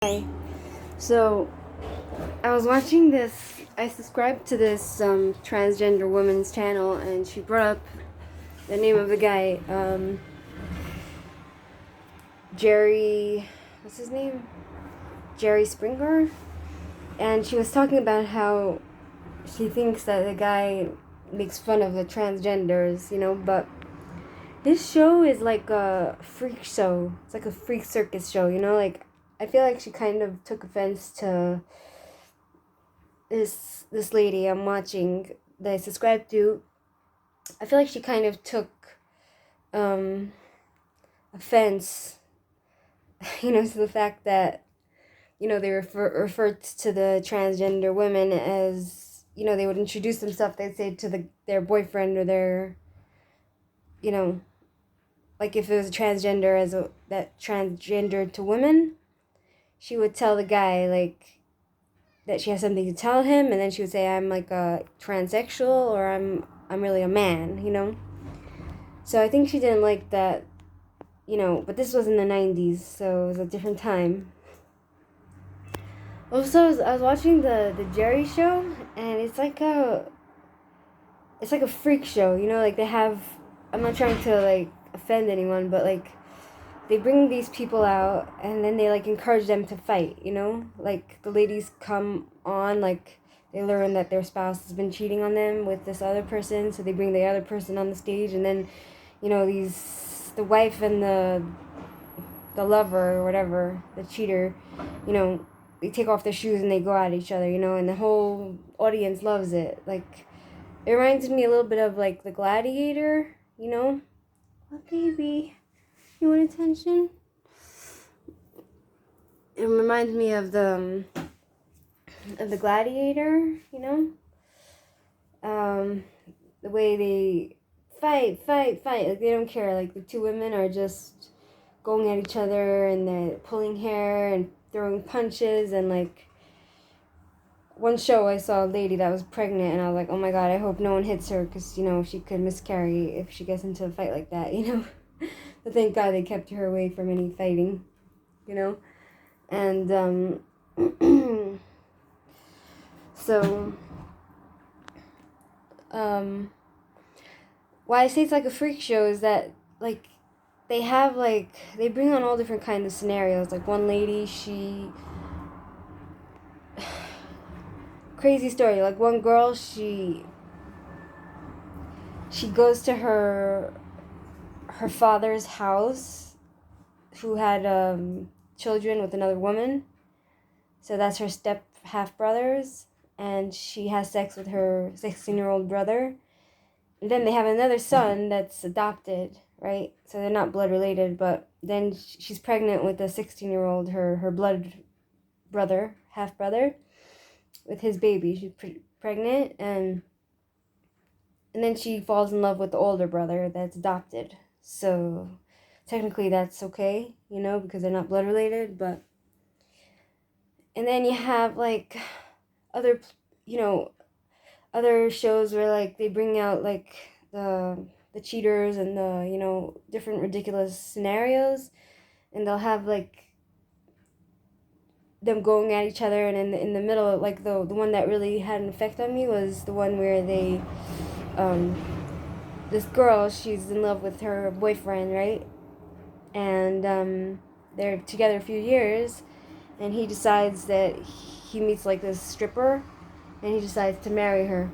Hi. So, I was watching this. I subscribed to this transgender woman's channel, and she brought up the name of the guy, Jerry. What's his name? Jerry Springer. And she was talking about how she thinks that the guy makes fun of the transgenders, but this show is like a freak show. It's like a freak circus show, Like, I feel like she kind of took offense to this lady I'm watching that I subscribe to. I feel like she kind of took um, offense, to the fact that they referred to the transgender women as they would introduce themselves. They'd say to their boyfriend or their you know like if it was a transgender that transgender to women, she would tell the guy like that she has something to tell him, and then she would say I'm like a transsexual or I'm really a man. So I think she didn't like that, but this was in the 90s, so it was a different time. Also, I was watching the Jerry show, and it's like a freak show, like they have, I'm not trying to like offend anyone, but like they bring these people out and then they like encourage them to fight, like the ladies come on, like they learn that their spouse has been cheating on them with this other person, so they bring the other person on the stage, and then the wife and the lover or whatever, the cheater, you know, they take off their shoes and they go at each other, and the whole audience loves it. Like, it reminds me a little bit of like The Gladiator, Oh, baby, you want attention? It reminds me of the Gladiator, Um, the way they fight, like they don't care. Like the two women are just going at each other and they're pulling hair and throwing punches, and like one show I saw a lady that was pregnant and I was like, oh my god, I hope no one hits her because she could miscarry if she gets into a fight like that. But thank god they kept her away from any fighting, and so why I say it's like a freak show is that like they bring on all different kinds of scenarios. Like one lady, crazy story. Like one girl, she goes to her father's house, who had children with another woman. So that's her step half brothers, and she has sex with her 16-year-old brother. And then they have another son that's adopted, right? So they're not blood related, but then she's pregnant with a 16-year-old, her blood brother, half brother, with his baby. She's pregnant, and then she falls in love with the older brother that's adopted. So technically that's okay, because they're not blood related, but and then you have like other you know other shows where like they bring out like the cheaters and the different ridiculous scenarios, and they'll have like them going at each other, and in the middle, like the one that really had an effect on me was the one where they um this girl, she's in love with her boyfriend, right? And they're together a few years, and he decides that he meets like this stripper, and he decides to marry her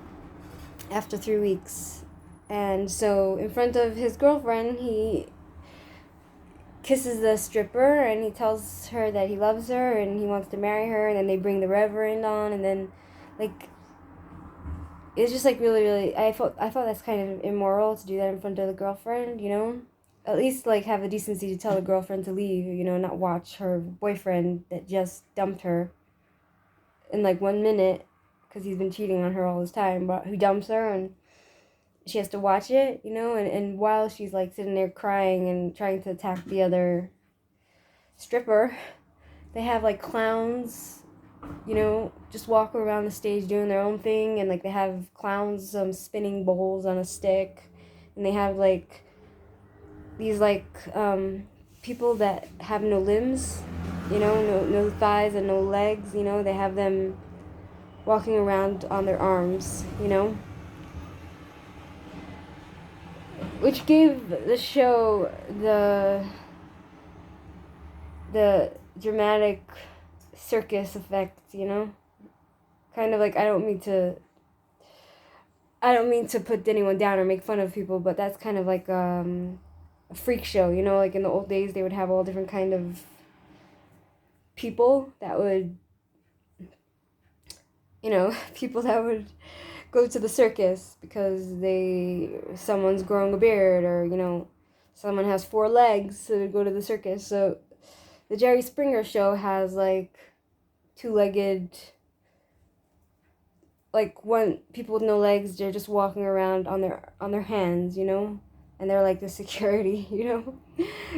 after 3 weeks. And so in front of his girlfriend, he kisses the stripper and he tells her that he loves her and he wants to marry her, and then they bring the reverend on, and then like it's just like really, really, I thought that's kind of immoral to do that in front of the girlfriend, At least like have the decency to tell the girlfriend to leave, not watch her boyfriend that just dumped her in like 1 minute because he's been cheating on her all this time, but who dumps her, and she has to watch it, and while she's like sitting there crying and trying to attack the other stripper, they have like clowns, just walk around the stage doing their own thing, and like they have clowns spinning bowls on a stick, and they have like these like people that have no limbs, You know, no thighs and no legs. You know, they have them walking around on their arms. You know, which gave the show the dramatic circus effect. You know, kind of like I don't mean to put anyone down or make fun of people, but that's kind of like a freak show, you know, like in the old days they would have all different kind of people that would, you know, people that would go to the circus because someone's growing a beard, or, you know, someone has four legs, so they go to the circus. So the Jerry Springer show has like two-legged, like one people with no legs, they're just walking around on their hands, you know, and they're like the security, you know.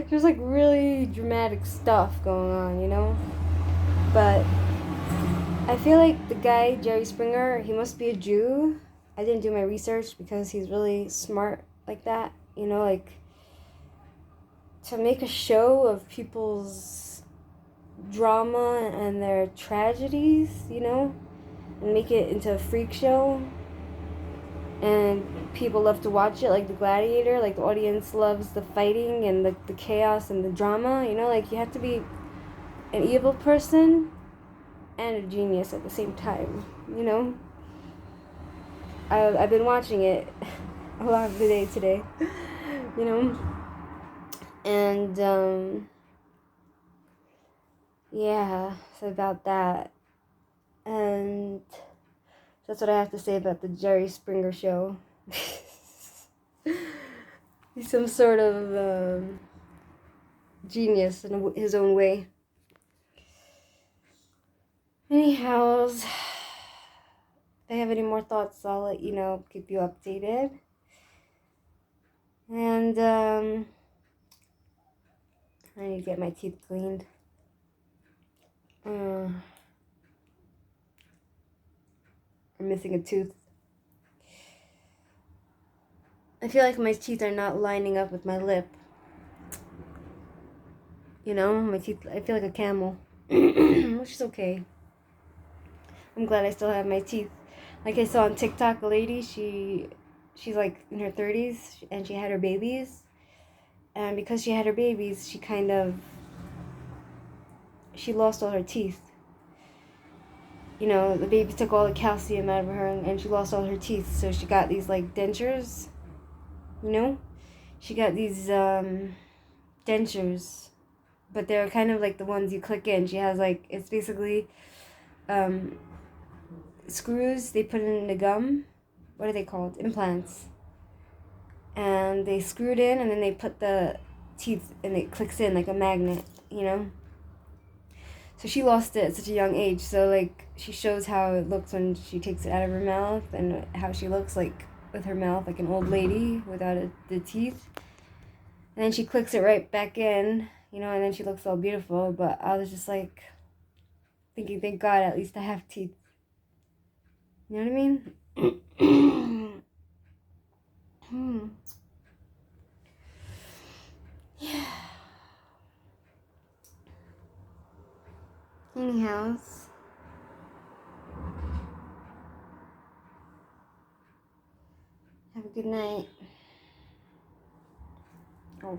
There's like really dramatic stuff going on, you know. But I feel like the guy Jerry Springer, he must be a Jew. I didn't do my research because he's really smart like that, you know, like to make a show of people's drama and their tragedies, you know, and make it into a freak show, and people love to watch it, like the Gladiator, like the audience loves the fighting and the chaos and the drama, you know, like you have to be an evil person and a genius at the same time, you know. I've been watching it a lot of the day today, you know, and yeah, so about that, and that's what I have to say about the Jerry Springer show. He's some sort of genius in his own way. Anyhow, if I have any more thoughts, I'll let you know, keep you updated. And I need to get my teeth cleaned. I'm missing a tooth. I feel like my teeth are not lining up with my lip. You know, my teeth, I feel like a camel, which is okay. I'm glad I still have my teeth. Like I saw on TikTok, a lady, she's like in her 30s, and she had her babies. And because she had her babies, she lost all her teeth. You know, the baby took all the calcium out of her, and she lost all her teeth. So she got these like dentures, you know? She got these dentures, but they're kind of like the ones you click in. She has like, it's basically screws they put in the gum. What are they called? Implants. And they screwed in, and then they put the teeth, and it clicks in like a magnet, you know? So she lost it at such a young age. So like she shows how it looks when she takes it out of her mouth, and how she looks like with her mouth like an old lady without the teeth. And then she clicks it right back in, you know, and then she looks all beautiful. But I was just like thinking, thank God, at least I have teeth. You know what I mean? Yeah. Anyhow, have a good night. Ouch.